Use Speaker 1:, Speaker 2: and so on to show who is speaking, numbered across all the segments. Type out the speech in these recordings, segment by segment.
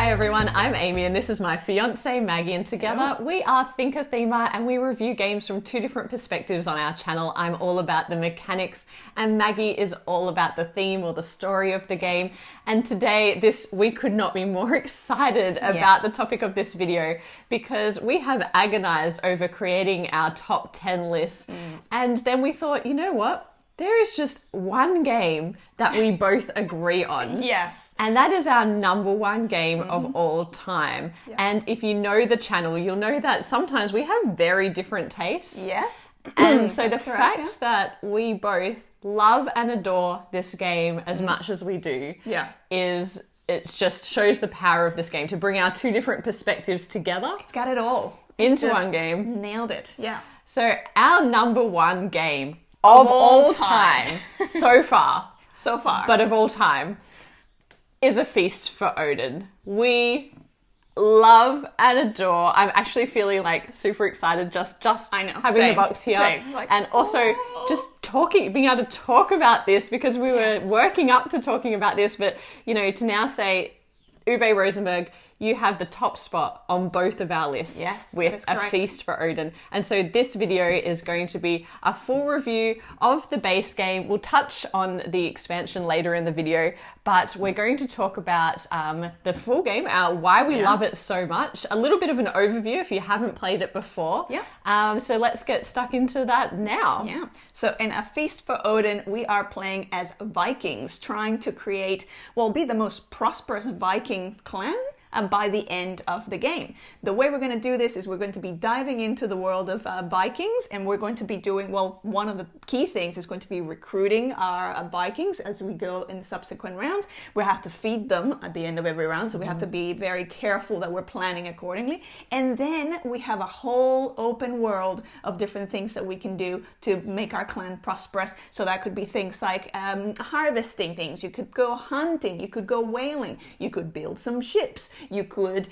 Speaker 1: Hi everyone, I'm Amy and this is my fiance Maggie, and together we are ThinkerThemer and we review games from two different perspectives on our channel. I'm all about the mechanics and Maggie is all about the theme or the story of the game. And today we could not be more excited about the topic of this video because we have agonized over creating our top 10 lists. And then we thought, you know what? There is just one game that we both agree on.
Speaker 2: Yes.
Speaker 1: And that is our number one game of all time. Yeah. And if you know the channel, you'll know that sometimes we have very different tastes.
Speaker 2: Yes.
Speaker 1: And so the fact that we both love and adore this game as much as we do is... It just shows the power of this game to bring our two different perspectives together.
Speaker 2: It's got it all.
Speaker 1: Into one game.
Speaker 2: Nailed it. Yeah.
Speaker 1: So our number one game of all time so far, but of all time, is A Feast for Odin. We love and adore. I'm actually feeling like super excited just having the box here. And also just being able to talk about this because we were working up to talking about this, but you know, to now say, Uwe Rosenberg, you have the top spot on both of our lists with A Feast for Odin. And so this video is going to be a full review of the base game. We'll touch on the expansion later in the video, but we're going to talk about the full game, why we love it so much, a little bit of an overview if you haven't played it before. So let's get stuck into that now.
Speaker 2: Yeah. So in A Feast for Odin, we are playing as Vikings, trying to create, be the most prosperous Viking clan by the end of the game. The way we're going to do this is we're going to be diving into the world of Vikings, and we're going to be doing, one of the key things is going to be recruiting our Vikings as we go in subsequent rounds. We have to feed them at the end of every round, so we have to be very careful that we're planning accordingly. And then we have a whole open world of different things that we can do to make our clan prosperous. So that could be things like harvesting things. You could go hunting. You could go whaling. You could build some ships. You could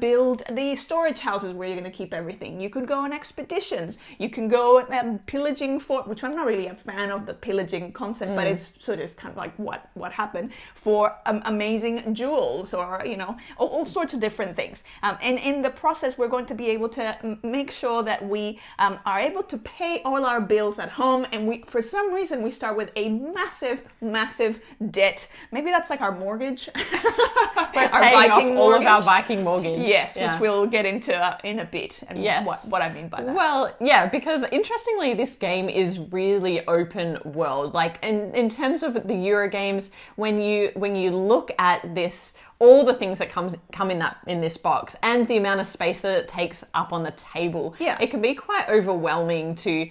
Speaker 2: build the storage houses where you're going to keep everything. You could go on expeditions. You can go pillaging which I'm not really a fan of the pillaging concept, but it's sort of kind of like what happened for amazing jewels or, you know, all sorts of different things. And in the process, we're going to be able to make sure that we are able to pay all our bills at home. And for some reason, we start with a massive, massive debt. Maybe that's like our mortgage.
Speaker 1: Our Viking mortgage. All of our Viking mortgage.
Speaker 2: Yes, which we'll get into in a bit and what I mean by that. Well,
Speaker 1: yeah, because interestingly, this game is really open world. Like in terms of the Euro games, when you look at this, all the things that come in this box and the amount of space that it takes up on the table, it can be quite overwhelming to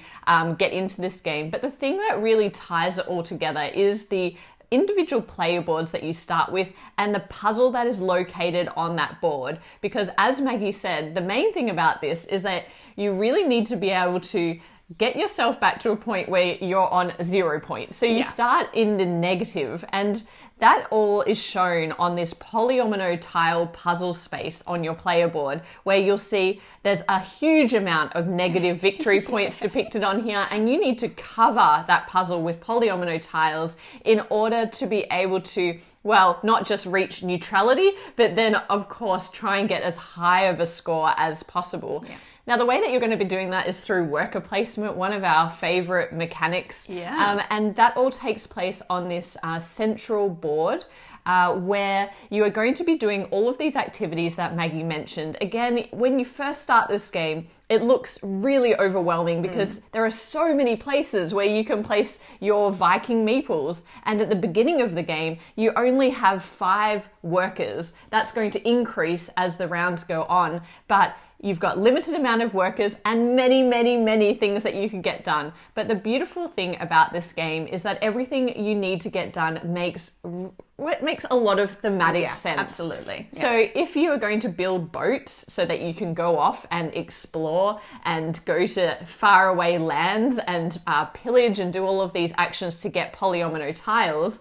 Speaker 1: get into this game. But the thing that really ties it all together is the individual player boards that you start with and the puzzle that is located on that board. Because as Maggie said, the main thing about this is that you really need to be able to get yourself back to a point where you're on 0 points. So you start in the negative, and that all is shown on this polyomino tile puzzle space on your player board, where you'll see there's a huge amount of negative victory points depicted on here, and you need to cover that puzzle with polyomino tiles in order to be able to, not just reach neutrality, but then, of course, try and get as high of a score as possible. Now, the way that you're going to be doing that is through worker placement, one of our favorite mechanics. And that all takes place on this central board where you are going to be doing all of these activities that Maggie mentioned. Again, when you first start this game, it looks really overwhelming because there are so many places where you can place your Viking meeples. And at the beginning of the game, you only have 5 workers. That's going to increase as the rounds go on. But you've got limited amount of workers and many, many, many things that you can get done. But the beautiful thing about this game is that everything you need to get done makes a lot of thematic sense.
Speaker 2: Absolutely.
Speaker 1: So if you are going to build boats so that you can go off and explore and go to faraway lands and pillage and do all of these actions to get polyomino tiles,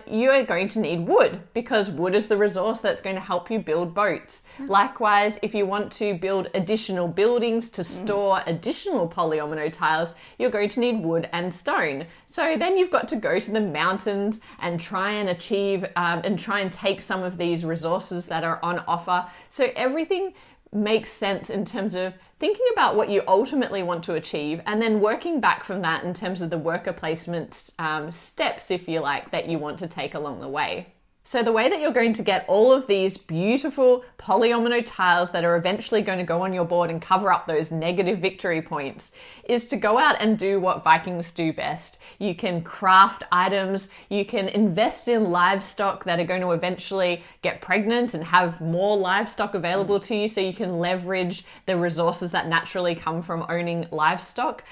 Speaker 1: you are going to need wood, because wood is the resource that's going to help you build boats. Likewise, if you want to build additional buildings to store additional polyomino tiles, you're going to need wood and stone. So then you've got to go to the mountains and try and achieve and try and take some of these resources that are on offer. So everything makes sense in terms of thinking about what you ultimately want to achieve and then working back from that in terms of the worker placement steps, if you like, that you want to take along the way. So the way that you're going to get all of these beautiful polyomino tiles that are eventually going to go on your board and cover up those negative victory points is to go out and do what Vikings do best. You can craft items, you can invest in livestock that are going to eventually get pregnant and have more livestock available to you, so you can leverage the resources that naturally come from owning livestock.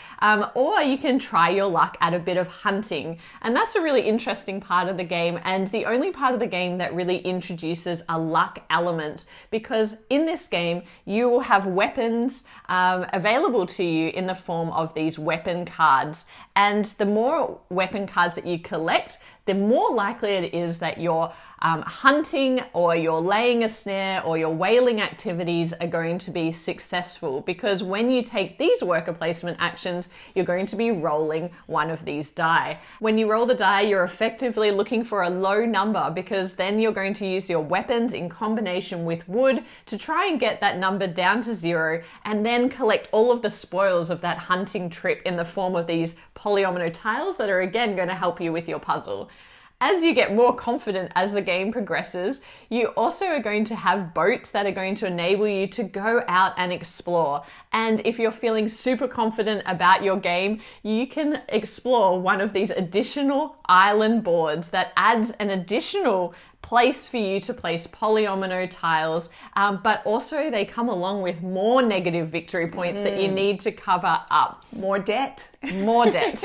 Speaker 1: Or you can try your luck at a bit of hunting. And that's a really interesting part of the game, and the only part of the game that really introduces a luck element, because in this game you will have weapons available to you in the form of these weapon cards, and the more weapon cards that you collect, the more likely it is that you're hunting or you're laying a snare or your whaling activities are going to be successful, because when you take these worker placement actions, you're going to be rolling one of these die. When you roll the die, you're effectively looking for a low number, because then you're going to use your weapons in combination with wood to try and get that number down to 0, and then collect all of the spoils of that hunting trip in the form of these polyomino tiles that are again going to help you with your puzzle. As you get more confident as the game progresses, you also are going to have boats that are going to enable you to go out and explore. And if you're feeling super confident about your game, you can explore one of these additional island boards that adds an additional place for you to place polyomino tiles, but also they come along with more negative victory points that you need to cover up.
Speaker 2: More debt.
Speaker 1: More debt.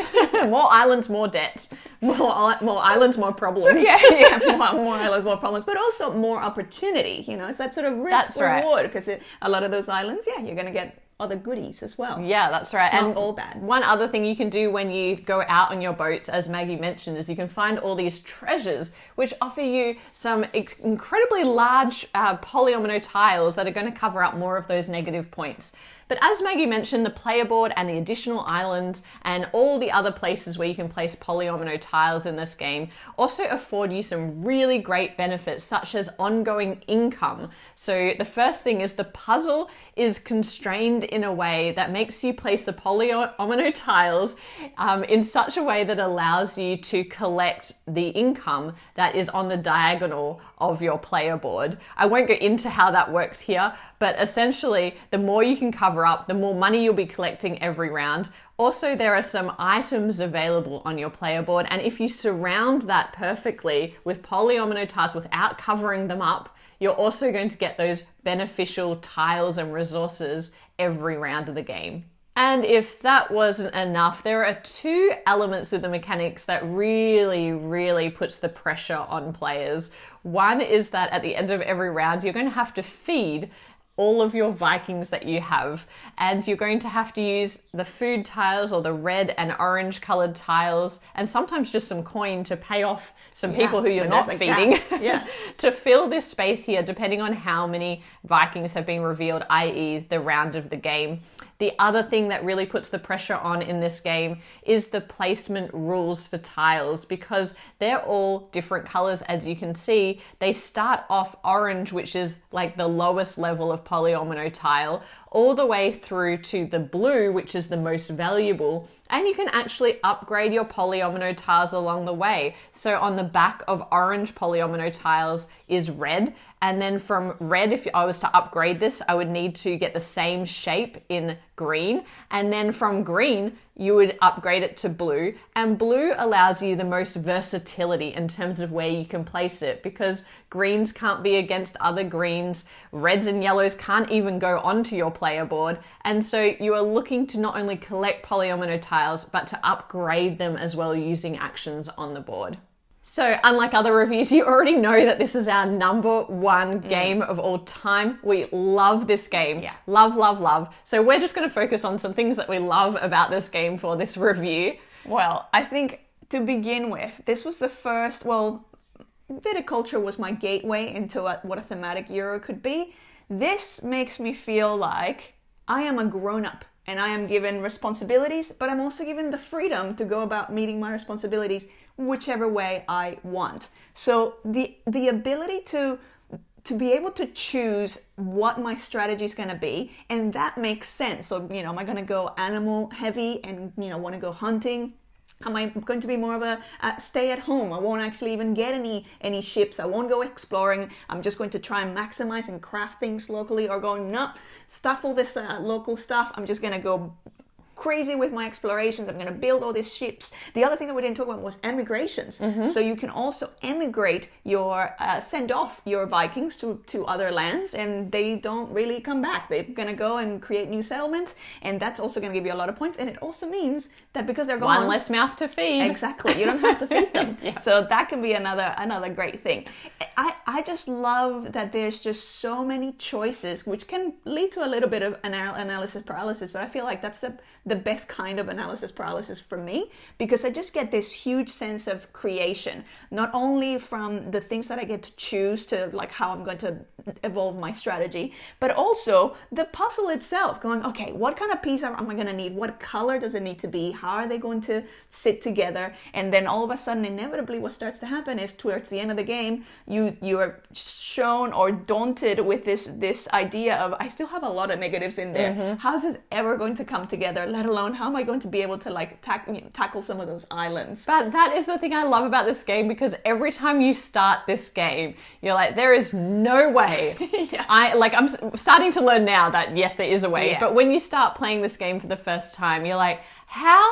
Speaker 1: More islands, more debt. More islands, more problems.
Speaker 2: Yeah, more islands, more problems, but also more opportunity. You know, it's that sort of risk reward, because a lot of those islands, you're going to get other goodies as well.
Speaker 1: Yeah, that's right.
Speaker 2: It's
Speaker 1: and
Speaker 2: not all bad.
Speaker 1: One other thing you can do when you go out on your boats, as Maggie mentioned, is you can find all these treasures which offer you some incredibly large polyomino tiles that are going to cover up more of those negative points. But as Maggie mentioned, the player board and the additional islands and all the other places where you can place polyomino tiles in this game also afford you some really great benefits, such as ongoing income. So the first thing is the puzzle is constrained in a way that makes you place the polyomino tiles in such a way that allows you to collect the income that is on the diagonal of your player board. I won't go into how that works here, but essentially the more you can cover up, the more money you'll be collecting every round. Also, there are some items available on your player board, and if you surround that perfectly with polyomino tiles without covering them up, you're also going to get those beneficial tiles and resources every round of the game. And if that wasn't enough, there are two elements of the mechanics that really puts the pressure on players. One is that at the end of every round, you're going to have to feed all of your Vikings that you have, and you're going to have to use the food tiles or the red and orange colored tiles, and sometimes just some coin to pay off some people who you're not feeding to fill this space here, depending on how many Vikings have been revealed, i.e. the round of the game. The other thing that really puts the pressure on in this game is the placement rules for tiles, because they're all different colors. As you can see, they start off orange, which is like the lowest level of polyomino tile, all the way through to the blue, which is the most valuable. And you can actually upgrade your polyomino tiles along the way. So on the back of orange polyomino tiles is red. And then from red, if I was to upgrade this, I would need to get the same shape in green. And then from green, you would upgrade it to blue. And blue allows you the most versatility in terms of where you can place it, because greens can't be against other greens. Reds and yellows can't even go onto your player board. And so you are looking to not only collect polyomino tiles, but to upgrade them as well using actions on the board. So unlike other reviews, you already know that this is our #1 game of all time. We love this game.
Speaker 2: Yeah.
Speaker 1: Love. So we're just going to focus on some things that we love about this game for this review.
Speaker 2: Well, I think to begin with, this was the first, well, viticulture was my gateway into what a thematic Euro could be. This makes me feel like I am a grown-up and I am given responsibilities, but I'm also given the freedom to go about meeting my responsibilities whichever way I want. So the ability to be able to choose what my strategy is going to be, and that makes sense. So, am I going to go animal heavy and, want to go hunting? Am I going to be more of a stay at home? I won't actually even get any ships. I won't go exploring. I'm just going to try and maximize and craft things locally, or going, no, stuff all this local stuff. I'm just going to go crazy with my explorations. I'm going to build all these ships. The other thing that we didn't talk about was emigrations. So you can also emigrate send off your Vikings to other lands, and they don't really come back. They're going to go and create new settlements, and that's also going to give you a lot of points. And it also means that because they're gone,
Speaker 1: one less mouth to feed.
Speaker 2: Exactly. You don't have to feed them. So that can be another great thing. I just love that there's just so many choices, which can lead to a little bit of analysis paralysis, but I feel like that's the best kind of analysis paralysis for me, because I just get this huge sense of creation, not only from the things that I get to choose to, like, how I'm going to evolve my strategy, but also the puzzle itself, going, okay, what kind of piece am I going to need? What color does it need to be? How are they going to sit together? And then all of a sudden, inevitably, what starts to happen is towards the end of the game, you are shown or daunted with this idea of, I still have a lot of negatives in there. How's this ever going to come together? Let alone, how am I going to be able to, like, tackle some of those islands?
Speaker 1: But that is the thing I love about this game, because every time you start this game, you're like, there is no way. I'm starting to learn now that yes, there is a way. But when you start playing this game for the first time, you're like, how?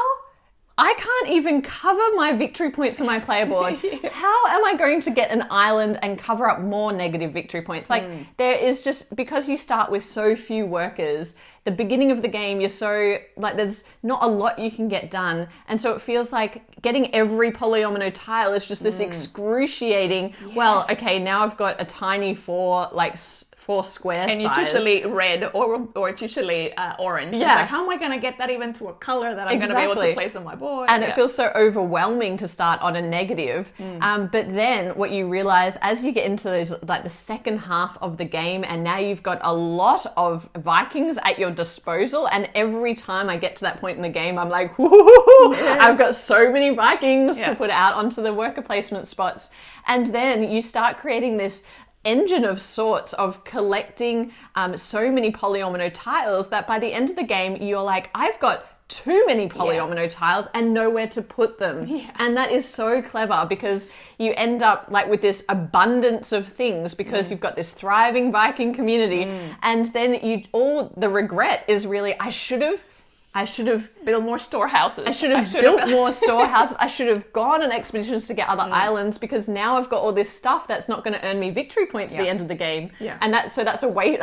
Speaker 1: I can't even cover my victory points on my player board. How am I going to get an island and cover up more negative victory points? Like, there is just, because you start with so few workers, the beginning of the game, you're so, like, there's not a lot you can get done. And so it feels like getting every polyomino tile is just this excruciating, well, okay, now I've got a tiny four square
Speaker 2: and
Speaker 1: size.
Speaker 2: It's usually red or it's usually orange. It's like, how am I going to get that even to a color that I'm going to be able to place on my board?
Speaker 1: And it feels so overwhelming to start on a negative. But then what you realize as you get into those, like, the second half of the game, and now you've got a lot of Vikings at your disposal, and every time I get to that point in the game, I'm like, whoo, I've got so many Vikings to put out onto the worker placement spots. And then you start creating this engine of sorts of collecting so many polyomino tiles that by the end of the game, you're like, I've got too many polyomino tiles and nowhere to put them. And that is so clever, because you end up, like, with this abundance of things, because you've got this thriving Viking community, and then all the regret is really, I should have
Speaker 2: built more storehouses.
Speaker 1: I should have built more storehouses. I should have gone on expeditions to get other islands, because now I've got all this stuff that's not going to earn me victory points at the end of the game. And that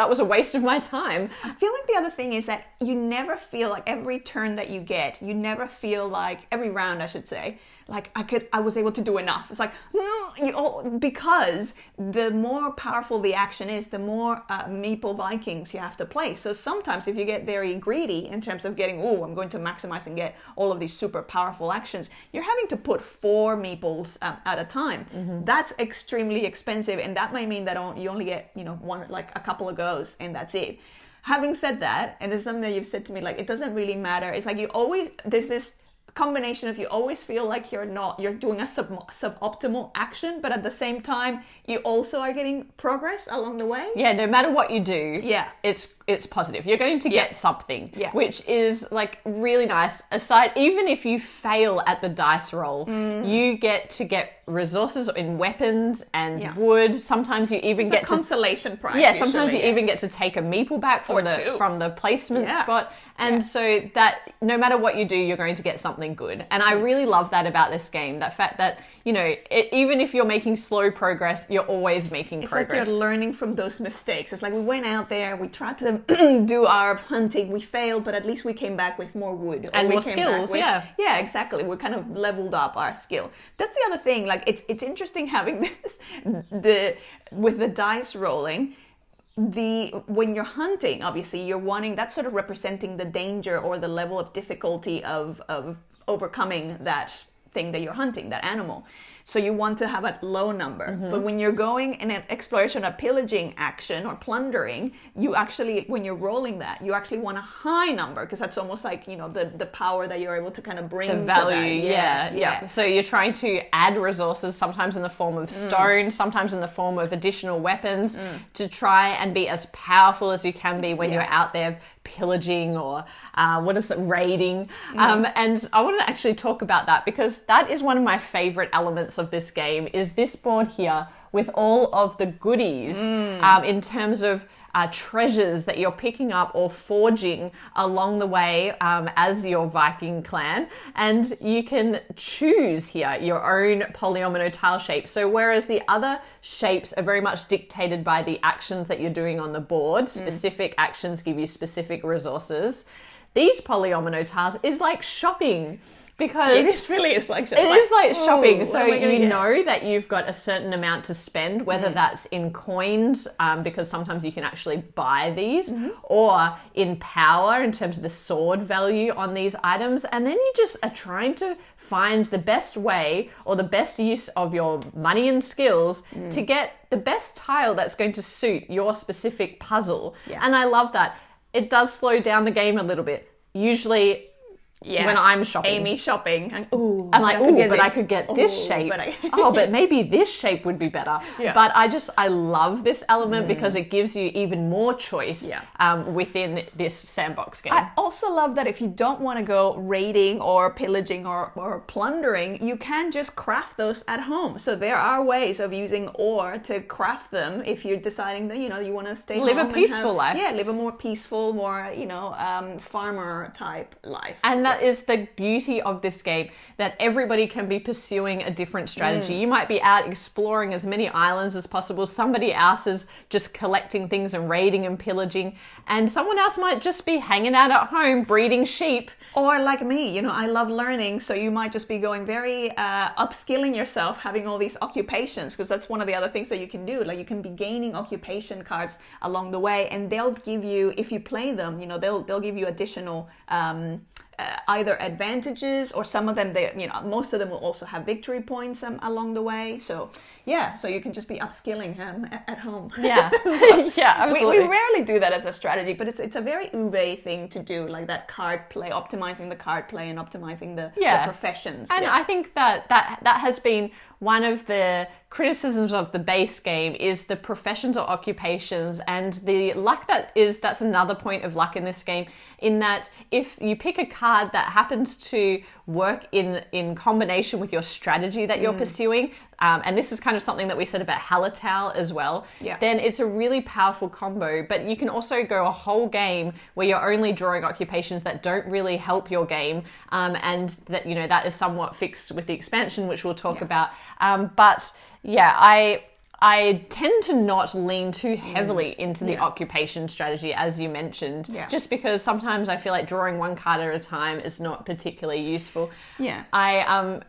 Speaker 1: was a waste of my time.
Speaker 2: I feel like the other thing is that you never feel like every turn that you get, you never feel like, every round I should say, like I was able to do enough. It's like, because the more powerful the action is, the more meeple Vikings you have to play. So sometimes if you get very greedy in terms of getting, I'm going to maximize and get all of these super powerful actions, you're having to put 4 meeples at a time. That's extremely expensive, and that might mean that you only get, one, like, a couple of goes, and that's it. Having said that, and this is something that you've said to me, like, it doesn't really matter. It's like there's this combination of, you always feel like you're doing a suboptimal action, but at the same time you also are getting progress along the way.
Speaker 1: No matter what you do, it's positive. You're going to get something, which is, like, really nice. Aside, even if you fail at the dice roll, you get to get resources in weapons and wood. Sometimes you even get
Speaker 2: a consolation prize.
Speaker 1: Sometimes you even get to take a meeple back from the placement spot. And so that no matter what you do, you're going to get something good. And I really love that about this game, that fact that, even if you're making slow progress, you're always making progress.
Speaker 2: It's like you're learning from those mistakes. It's like we went out there, we tried to do our hunting, we failed, but at least we came back with more wood.
Speaker 1: And more skills,
Speaker 2: Yeah, exactly. We kind of leveled up our skill. That's the other thing. Like, it's interesting having this, with the dice rolling, when you're hunting, obviously you're wanting, that's sort of representing the danger or the level of difficulty of overcoming that thing that you're hunting, that animal. So you want to have a low number. But when you're going in an exploration or pillaging action or plundering, you actually, when you're rolling that, you actually want a high number, because that's almost like, you know, the power that you're able to kind of bring
Speaker 1: the value.
Speaker 2: to that.
Speaker 1: Yeah. So you're trying to add resources, sometimes in the form of stone, sometimes in the form of additional weapons, to try and be as powerful as you can be when you're out there pillaging or raiding. And I want to actually talk about that, because that is one of my favorite elements of this game, is this board here with all of the goodies in terms of treasures that you're picking up or forging along the way as your Viking clan. And you can choose here your own polyomino tile shape. So whereas the other shapes are very much dictated by the actions that you're doing on the board, specific actions give you specific resources, these polyomino tiles is like shopping. Because
Speaker 2: it really is like shopping.
Speaker 1: It is like shopping. So you know that you've got a certain amount to spend, whether that's in coins, because sometimes you can actually buy these, or in power in terms of the sword value on these items. And then you just are trying to find the best way or the best use of your money and skills to get the best tile that's going to suit your specific puzzle. Yeah. And I love that. It does slow down the game a little bit. Usually, when I'm shopping.
Speaker 2: Amy's shopping. And,
Speaker 1: I'm like, but I could get this shape. But maybe this shape would be better. Yeah. But I love this element because it gives you even more choice within this sandbox game.
Speaker 2: I also love that if you don't want to go raiding or pillaging or plundering, you can just craft those at home. So there are ways of using ore to craft them if you're deciding that, you know, you want to stay
Speaker 1: live
Speaker 2: home.
Speaker 1: A peaceful life.
Speaker 2: Yeah, live a more peaceful, more, you know, farmer type life.
Speaker 1: And that is the beauty of this game, that everybody can be pursuing a different strategy. You might be out exploring as many islands as possible. Somebody else is just collecting things and raiding and pillaging. And someone else might just be hanging out at home breeding sheep.
Speaker 2: Or like me, you know, I love learning. So you might just be going very upskilling yourself, having all these occupations, because that's one of the other things that you can do. Like you can be gaining occupation cards along the way, and they'll give you, if you play them, you know, they'll give you additional either advantages, or some of them, they, you know, most of them will also have victory points along the way. So yeah, so you can just be upskilling at home.
Speaker 1: Yeah, yeah, absolutely.
Speaker 2: We rarely do that as a strategy, but it's a very Uwe thing to do, like that card play, optimizing the card play and optimizing the professions.
Speaker 1: And I think that has been one of the criticisms of the base game, is the professions or occupations, and the luck that's another point of luck in this game, in that if you pick a card that happens to work in combination with your strategy that you're pursuing, and this is kind of something that we said about Hallertau as well, then it's a really powerful combo. But you can also go a whole game where you're only drawing occupations that don't really help your game, and that, you know, that is somewhat fixed with the expansion, which we'll talk about. But yeah, I tend to not lean too heavily into the occupation strategy, as you mentioned, just because sometimes I feel like drawing one card at a time is not particularly useful. Yeah.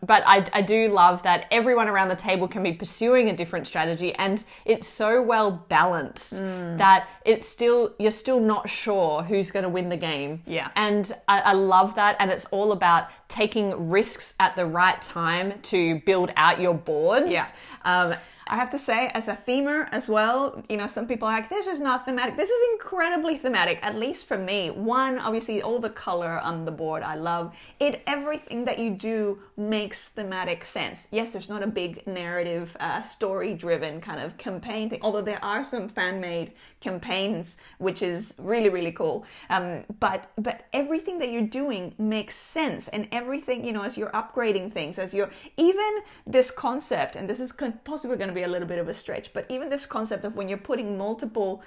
Speaker 1: But I do love that everyone around the table can be pursuing a different strategy, and it's so well balanced that you're still not sure who's going to win the game. Yeah. And I love that, and it's all about taking risks at the right time to build out your boards. Yeah.
Speaker 2: I have to say, as a themer as well, you know, some people are like, this is not thematic. This is incredibly thematic, at least for me. One, obviously, all the color on the board, I love it. Everything that you do makes thematic sense. Yes, there's not a big narrative, story-driven kind of campaign thing, although there are some fan-made campaigns, which is really, really cool. But everything that you're doing makes sense, and everything, you know, as you're upgrading things, even this concept, and this is possibly going to be a little bit of a stretch, but even this concept of when you're putting multiple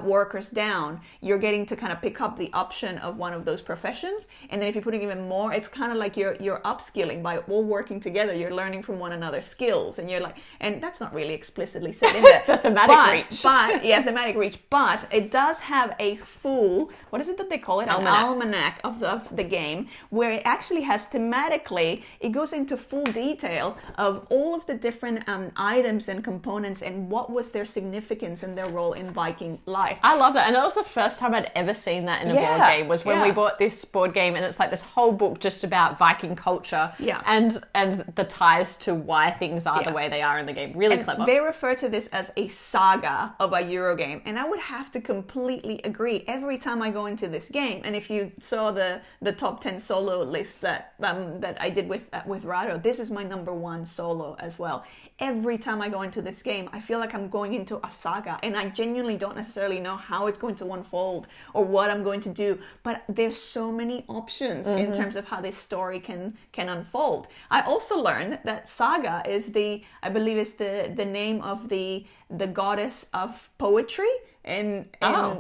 Speaker 2: workers down, you're getting to kind of pick up the option of one of those professions, and then if you're putting even more, it's kind of like you're upskilling by all working together. You're learning from one another's skills, and you're like, and that's not really explicitly said in there.
Speaker 1: The thematic reach.
Speaker 2: Thematic reach, but it does have a full, what is it that they call it?
Speaker 1: Almanac.
Speaker 2: An almanac of the game, where it actually has thematically, it goes into full detail of all of the different items and components opponents and what was their significance and their role in Viking life.
Speaker 1: I love that. And that was the first time I'd ever seen that in a board game, was when we bought this board game, and it's like this whole book just about Viking culture and the ties to why things are the way they are in the game. Really clever.
Speaker 2: They refer to this as a saga of a Eurogame, and I would have to completely agree. Every time I go into this game, and if you saw the top 10 solo list that I did with Rado, this is my number one solo as well. Every time I go into this game, I feel like I'm going into a saga, and I genuinely don't necessarily know how it's going to unfold or what I'm going to do, but there's so many options in terms of how this story can unfold. I also learned that saga is I believe is the name of the goddess of poetry in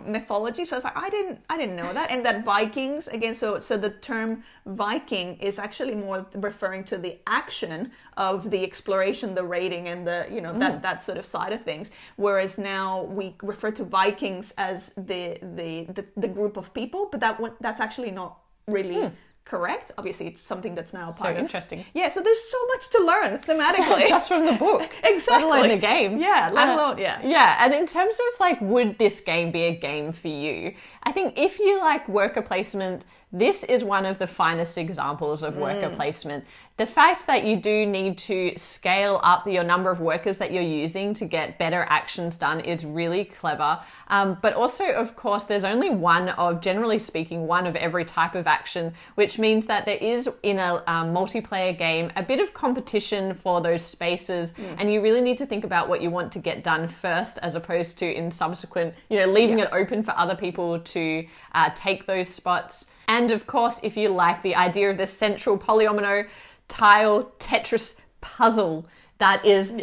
Speaker 2: mythology. So I was like, I didn't know that. And that Vikings, again, so the term Viking is actually more referring to the action of the exploration, the raiding, and that sort of side of things. Whereas now we refer to Vikings as the group of people, but that's actually not really correct. Obviously, it's something that's now part of.
Speaker 1: So interesting.
Speaker 2: Yeah, so there's so much to learn thematically.
Speaker 1: Just from the book.
Speaker 2: Exactly.
Speaker 1: Let alone the game.
Speaker 2: Yeah, let alone,
Speaker 1: Yeah, and in terms of like, would this game be a game for you? I think if you like worker placement, this is one of the finest examples of worker placement. The fact that you do need to scale up your number of workers that you're using to get better actions done is really clever. But also, of course, there's only generally speaking, one of every type of action, which means that there is, in a multiplayer game, a bit of competition for those spaces. And you really need to think about what you want to get done first, as opposed to in subsequent, leaving it open for other people to take those spots. And of course, if you like the idea of this central polyomino tile Tetris puzzle, that is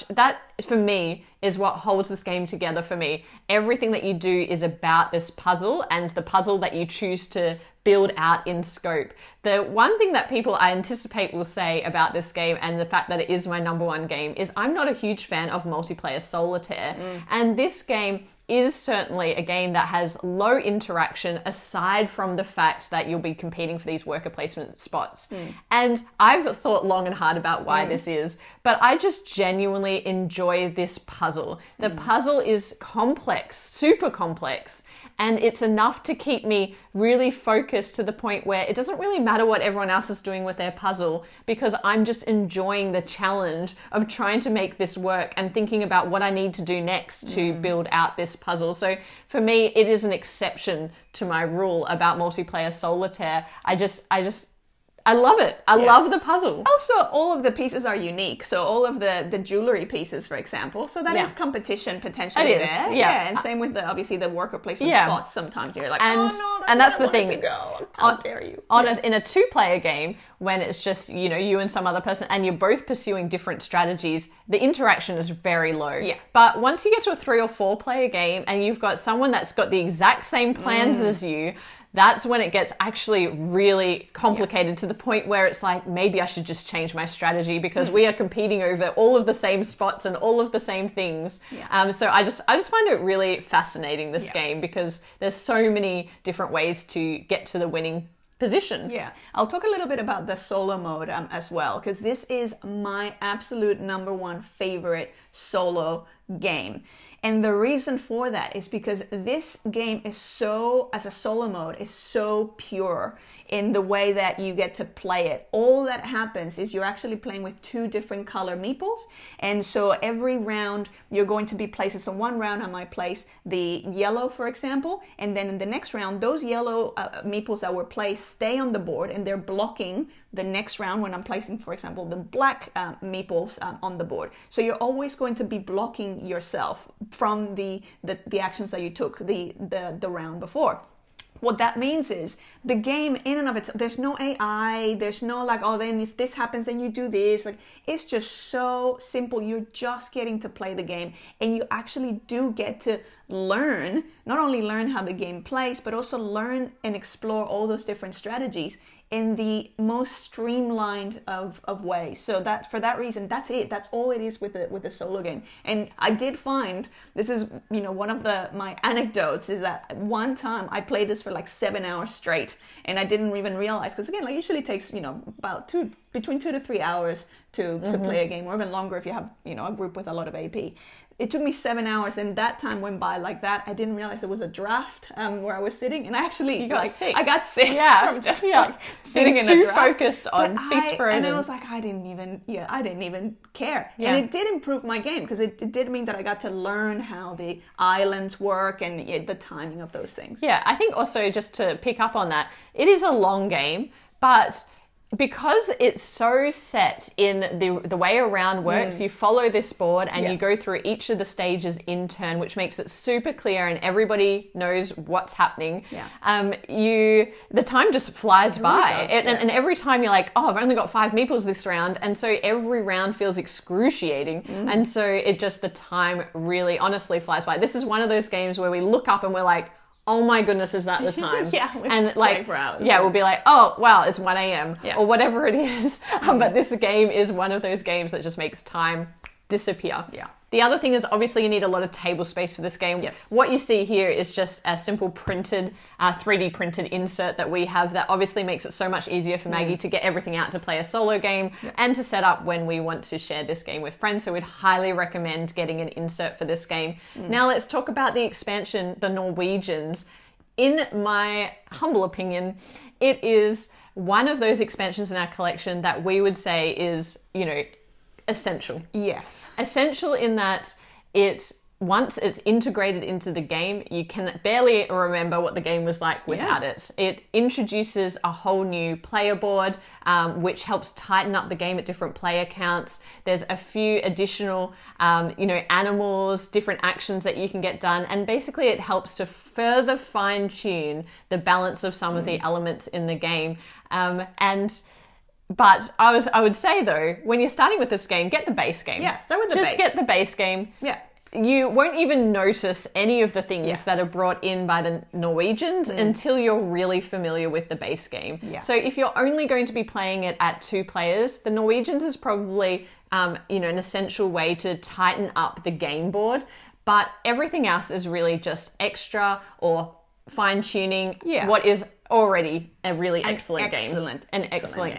Speaker 1: that for me is what holds this game together for me. Everything that you do is about this puzzle and the puzzle that you choose to build out in scope. The one thing that people I anticipate will say about this game, and the fact that it is my number one game, is I'm not a huge fan of multiplayer solitaire. And this game is certainly a game that has low interaction, aside from the fact that you'll be competing for these worker placement spots. And I've thought long and hard about why this is, but I just genuinely enjoy this puzzle. The puzzle is complex, super complex, and it's enough to keep me really focused to the point where it doesn't really matter what everyone else is doing with their puzzle, because I'm just enjoying the challenge of trying to make this work and thinking about what I need to do next to build out this puzzle. So for me, it is an exception to my rule about multiplayer solitaire. I love it. I love the puzzle.
Speaker 2: Also, all of the pieces are unique. So all of the jewelry pieces, for example. So that is competition potentially there. Yeah. And same with obviously the worker placement spots. Sometimes you're like, that's the thing. To go. How dare you?
Speaker 1: In a two-player game, when it's just, you and some other person, and you're both pursuing different strategies, the interaction is very low. Yeah. But once you get to a 3 or 4 player game and you've got someone that's got the exact same plans as you, that's when it gets actually really complicated, to the point where it's like, maybe I should just change my strategy, because we are competing over all of the same spots and all of the same things. So I just find it really fascinating, this game, because there's so many different ways to get to the winning position. Yeah.
Speaker 2: I'll talk a little bit about the solo mode as well, because this is my absolute number one favorite solo game. And the reason for that is because this game is as a solo mode, is so pure in the way that you get to play it. All that happens is you're actually playing with 2 different color meeples. And so every round you're going to be placing. So one round I might place the yellow, for example, and then in the next round, those yellow meeples that were placed stay on the board, and they're blocking the next round when I'm placing, for example, the black meeples on the board. So you're always going to be blocking yourself from the actions that you took the round before. What that means is the game in and of itself, there's no AI, there's no like, oh, then if this happens, then you do this. Like, it's just so simple. You're just getting to play the game, and you actually do get to learn, not only learn how the game plays, but also learn and explore all those different strategies in the most streamlined of ways. So that, for that reason, that's it. That's all it is with the solo game. And I did find, this is, one of my anecdotes is that one time I played this for like 7 hours straight, and I didn't even realize, because again, like usually it takes, about between 2 to 3 hours to play a game, or even longer if you have, you know, a group with a lot of AP. It took me 7 hours, and that time went by like that. I didn't realize it was a draft where I was sitting, and I actually
Speaker 1: got sick.
Speaker 2: I got sick from just sitting in a
Speaker 1: too
Speaker 2: draft.
Speaker 1: focused on Feast for Odin.
Speaker 2: And I was like, I didn't even care. And it did improve my game, because it did mean that I got to learn how the islands work and the timing of those things.
Speaker 1: Yeah, I think also, just to pick up on that, it is a long game, but because it's so set in the way a round works, you follow this board and you go through each of the stages in turn, which makes it super clear and everybody knows what's happening. The time just flies by. And every time you're like, oh, I've only got 5 meeples this round, and so every round feels excruciating. And so the time really honestly flies by. This is one of those games where we look up and we're like, oh my goodness, is that the time? And like,
Speaker 2: for hours.
Speaker 1: We'll be like, oh wow, it's 1 a.m. or whatever it is. But this game is one of those games that just makes time disappear. The other thing is, obviously you need a lot of table space for this game. What you see here is just a simple printed, 3D printed insert that we have that obviously makes it so much easier for Maggie to get everything out to play a solo game and to set up when we want to share this game with friends. So we'd highly recommend getting an insert for this game. Now let's talk about the expansion, the Norwegians. In my humble opinion, it is one of those expansions in our collection that we would say is, you know, essential. Essential in that once it's integrated into the game, you can barely remember what the game was like without it. It introduces a whole new player board, which helps tighten up the game at different player counts. There's a few additional, animals, different actions that you can get done. And basically it helps to further fine tune the balance of some of the elements in the game. But I would say, though, when you're starting with this game, get the base game.
Speaker 2: Start with the base.
Speaker 1: Just get the base game. You won't even notice any of the things that are brought in by the Norwegians until you're really familiar with the base game. So if you're only going to be playing it at 2 players, the Norwegians is probably an essential way to tighten up the game board. But everything else is really just extra or fine-tuning what is already a really excellent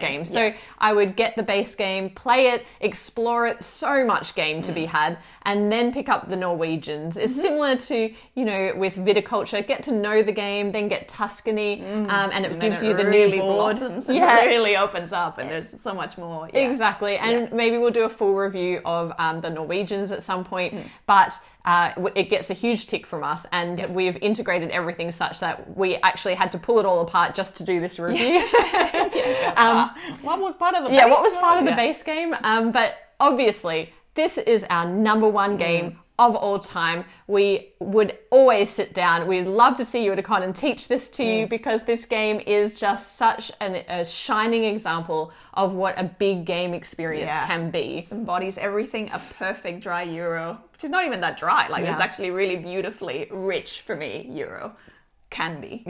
Speaker 1: game. So I would get the base game, play it, explore it, so much game to be had, and then pick up the Norwegians. It's similar to, with viticulture, get to know the game, then get Tuscany, and it gives you the
Speaker 2: really
Speaker 1: new board.
Speaker 2: Blossoms and it really opens up, and there's so much more.
Speaker 1: Exactly, and maybe we'll do a full review of the Norwegians at some point, but it gets a huge tick from us, and we've integrated everything such that we actually had to pull it all apart just to do this review.
Speaker 2: What was part of the base?
Speaker 1: What was part of the base game? But obviously, this is our number 1 game of all time. We would always sit down. We'd love to see you at a con and teach this to you, because this game is just such a shining example of what a big game experience can be.
Speaker 2: It embodies everything a perfect dry Euro, which is not even that dry. It's actually really beautifully rich for me, Euro can be.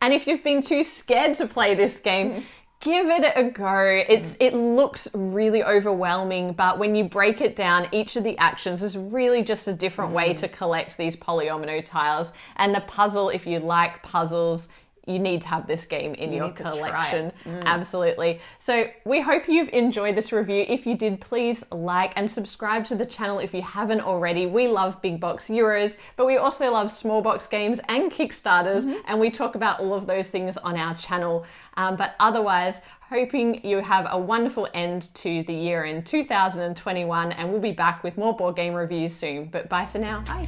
Speaker 1: And if you've been too scared to play this game, give it a go. It looks really overwhelming, but when you break it down, each of the actions is really just a different way to collect these polyomino tiles. And the puzzle, if you like puzzles, you need to have this game in your collection. Absolutely. So we hope you've enjoyed this review. If you did, please like and subscribe to the channel if you haven't already. We love big box Euros, but we also love small box games and Kickstarters, and we talk about all of those things on our channel. But otherwise, hoping you have a wonderful end to the year in 2021, and we'll be back with more board game reviews soon. But bye for now.
Speaker 2: Bye.